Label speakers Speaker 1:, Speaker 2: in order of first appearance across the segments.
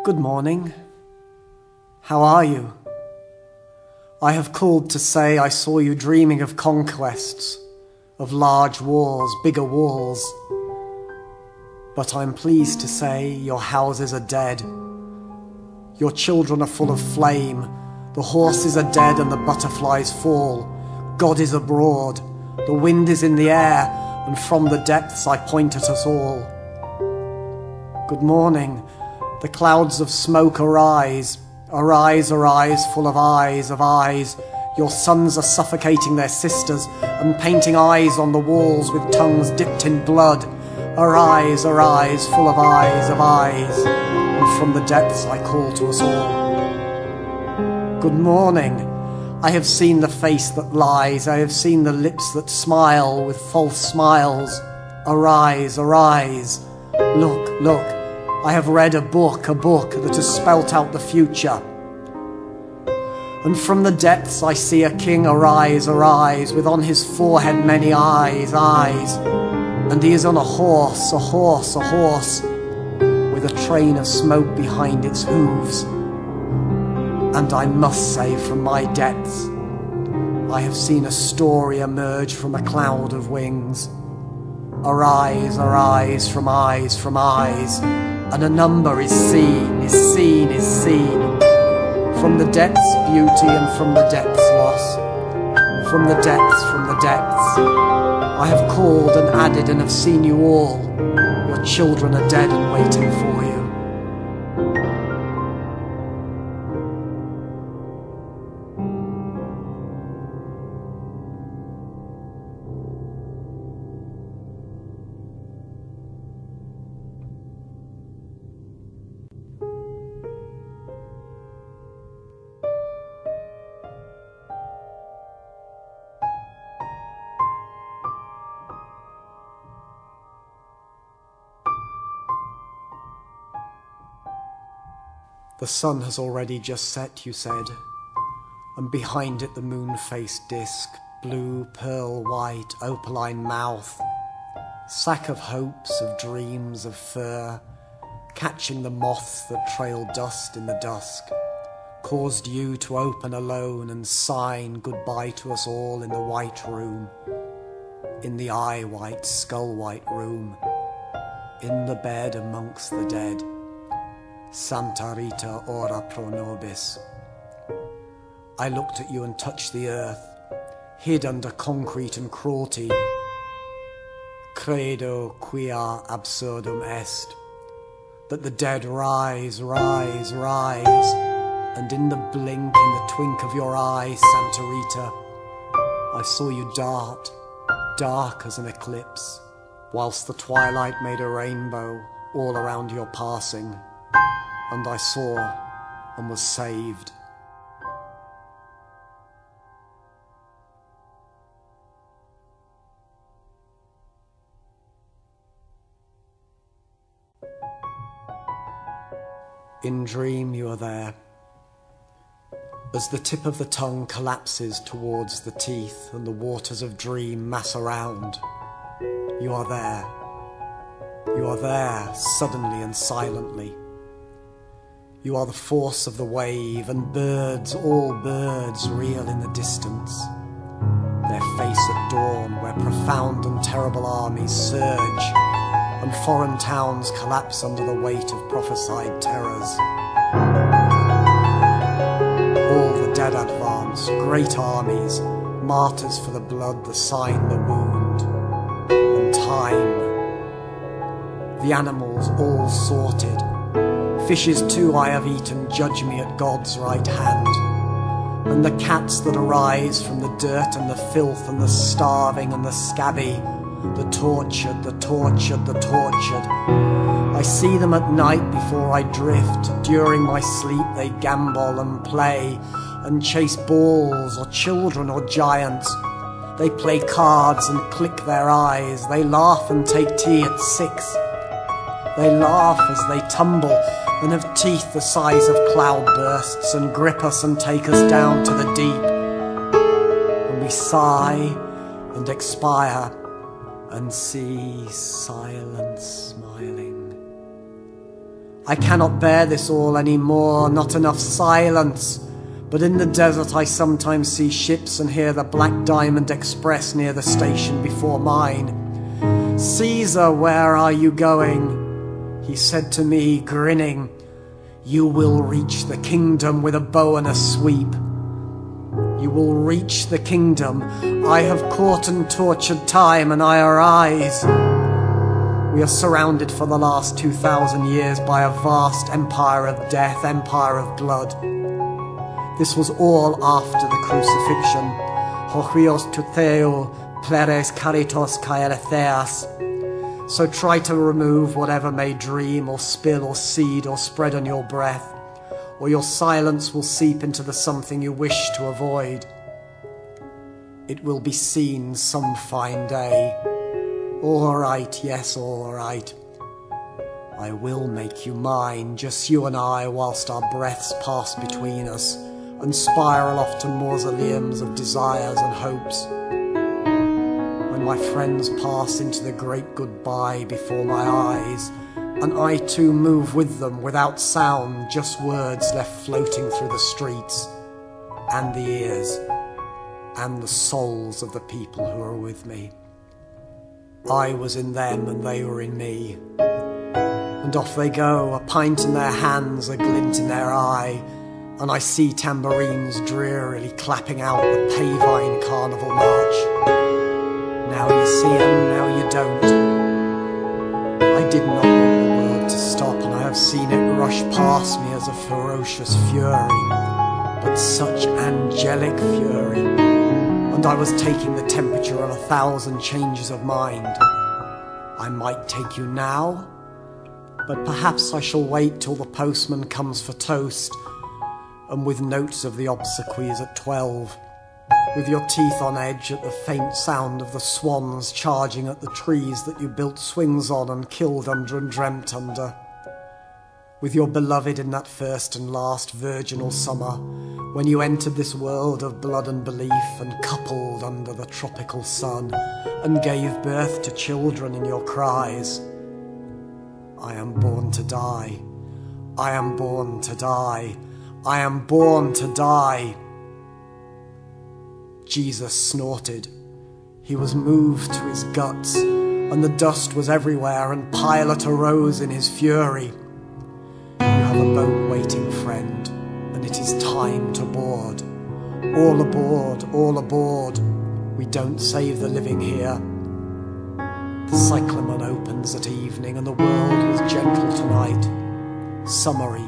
Speaker 1: Good morning. How are you? I have called to say I saw you dreaming of conquests, of large wars, bigger walls. But I'm pleased to say your houses are dead. Your children are full of flame. The horses are dead and the butterflies fall. God is abroad. The wind is in the air, and from the depths I point at us all. Good morning. The clouds of smoke arise. Arise, arise, full of eyes, of eyes. Your sons are suffocating their sisters and painting eyes on the walls with tongues dipped in blood. Arise, arise, full of eyes, of eyes. And from the depths I call to us all. Good morning. I have seen the face that lies. I have seen the lips that smile with false smiles. Arise, arise. Look, look. I have read a book that has spelt out the future. And from the depths I see a king arise, arise, with on his forehead many eyes, eyes. And he is on a horse, a horse, a horse, with a train of smoke behind its hooves. And I must say, from my depths, I have seen a story emerge from a cloud of wings. Arise, arise, from eyes, from eyes. And a number is seen, is seen, is seen. From the depths beauty and from the depths loss. From the depths, from the depths. I have called and added and have seen you all. Your children are dead and waiting for you. The sun has already just set, you said, and behind it the moon-faced disk, blue, pearl white, opaline mouth, sack of hopes, of dreams, of fur, catching the moths that trail dust in the dusk, caused you to open alone and sign goodbye to us all in the white room, in the eye-white, skull-white room, in the bed amongst the dead. Santa Rita ora pro nobis. I looked at you and touched the earth, hid under concrete and cruelty. Credo quia absurdum est, that the dead rise, rise, rise, and in the blink, in the twink of your eye, Santa Rita, I saw you dart, dark as an eclipse, whilst the twilight made a rainbow all around your passing. And I saw and was saved. In dream you are there. As the tip of the tongue collapses towards the teeth and the waters of dream mass around, you are there. You are there, suddenly and silently. You are the force of the wave, and birds, all birds, reel in the distance, their face at dawn, where profound and terrible armies surge, and foreign towns collapse under the weight of prophesied terrors. All the dead advance, great armies, martyrs for the blood, the sign, the wound, and time. The animals all sorted. Fishes too I have eaten, judge me at God's right hand. And the cats that arise from the dirt and the filth and the starving and the scabby, the tortured, the tortured, the tortured. I see them at night before I drift. During my sleep they gambol and play and chase balls or children or giants. They play cards and click their eyes. They laugh and take tea at 6. They laugh as they tumble and have teeth the size of cloudbursts and grip us and take us down to the deep. And we sigh and expire and see silence smiling. I cannot bear this all any more, not enough silence. But in the desert I sometimes see ships and hear the Black Diamond Express near the station before mine. Caesar, where are you going? He said to me, grinning, you will reach the kingdom with a bow and a sweep. You will reach the kingdom. I have caught and tortured time, and I arise. We are surrounded for the last 2,000 years by a vast empire of death, empire of blood. This was all after the crucifixion. Hochios to Theo, pleres caritos kaeletheas. So try to remove whatever may dream or spill or seed or spread on your breath, or your silence will seep into the something you wish to avoid. It will be seen some fine day. All right, yes, all right. I will make you mine, just you and I, whilst our breaths pass between us and spiral off to mausoleums of desires and hopes. When my friends pass into the great goodbye before my eyes, and I too move with them without sound, just words left floating through the streets, and the ears, and the souls of the people who are with me. I was in them and they were in me. And off they go, a pint in their hands, a glint in their eye, and I see tambourines drearily clapping out the Pavine Carnival March. Now you see 'em, now you don't. I did not want the world to stop, and I have seen it rush past me as a ferocious fury, but such angelic fury. And I was taking the temperature of 1,000 changes of mind. I might take you now, but perhaps I shall wait till the postman comes for toast, and with notes of the obsequies at 12, with your teeth on edge at the faint sound of the swans charging at the trees that you built swings on and killed under and dreamt under, with your beloved in that first and last virginal summer, when you entered this world of blood and belief and coupled under the tropical sun and gave birth to children in your cries. I am born to die. I am born to die. I am born to die. Jesus snorted. He was moved to his guts, and the dust was everywhere, and Pilate arose in his fury. You have a boat waiting, friend, and it is time to board. All aboard, all aboard. We don't save the living here. The cyclamen opens at evening, and the world was gentle tonight. Summery,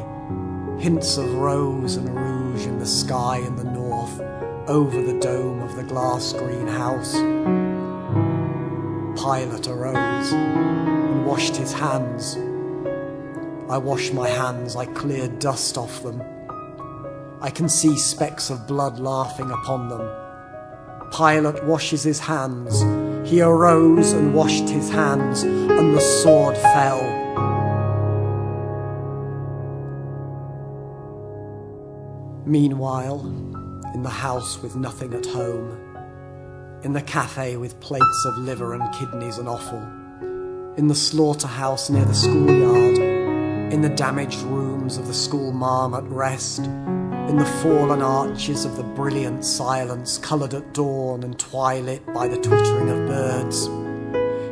Speaker 1: hints of rose and rouge in the sky in the north, over the dome of the glass green house. Pilate arose and washed his hands. I washed my hands, I cleared dust off them. I can see specks of blood laughing upon them. Pilate washes his hands. He arose and washed his hands, and the sword fell. Meanwhile, in the house with nothing at home, in the cafe with plates of liver and kidneys and offal, in the slaughterhouse near the schoolyard, in the damaged rooms of the school marm at rest, in the fallen arches of the brilliant silence coloured at dawn and twilight by the twittering of birds,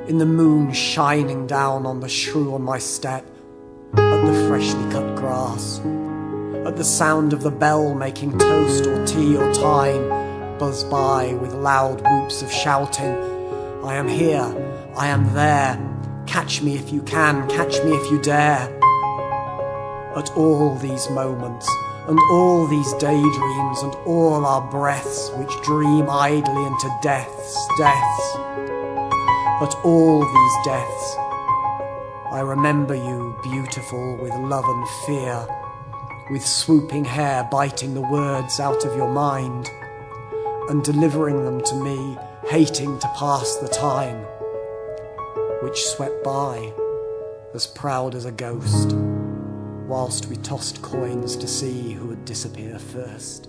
Speaker 1: in the moon shining down on the shrew on my step, at the freshly cut grass, at the sound of the bell making toast or tea or time buzz by with loud whoops of shouting, I am here, I am there, catch me if you can, catch me if you dare. At all these moments, and all these daydreams, and all our breaths which dream idly into deaths, at all these deaths, I remember you beautiful with love and fear, with swooping hair biting the words out of your mind, and delivering them to me, hating to pass the time, which swept by, as proud as a ghost, whilst we tossed coins to see who would disappear first.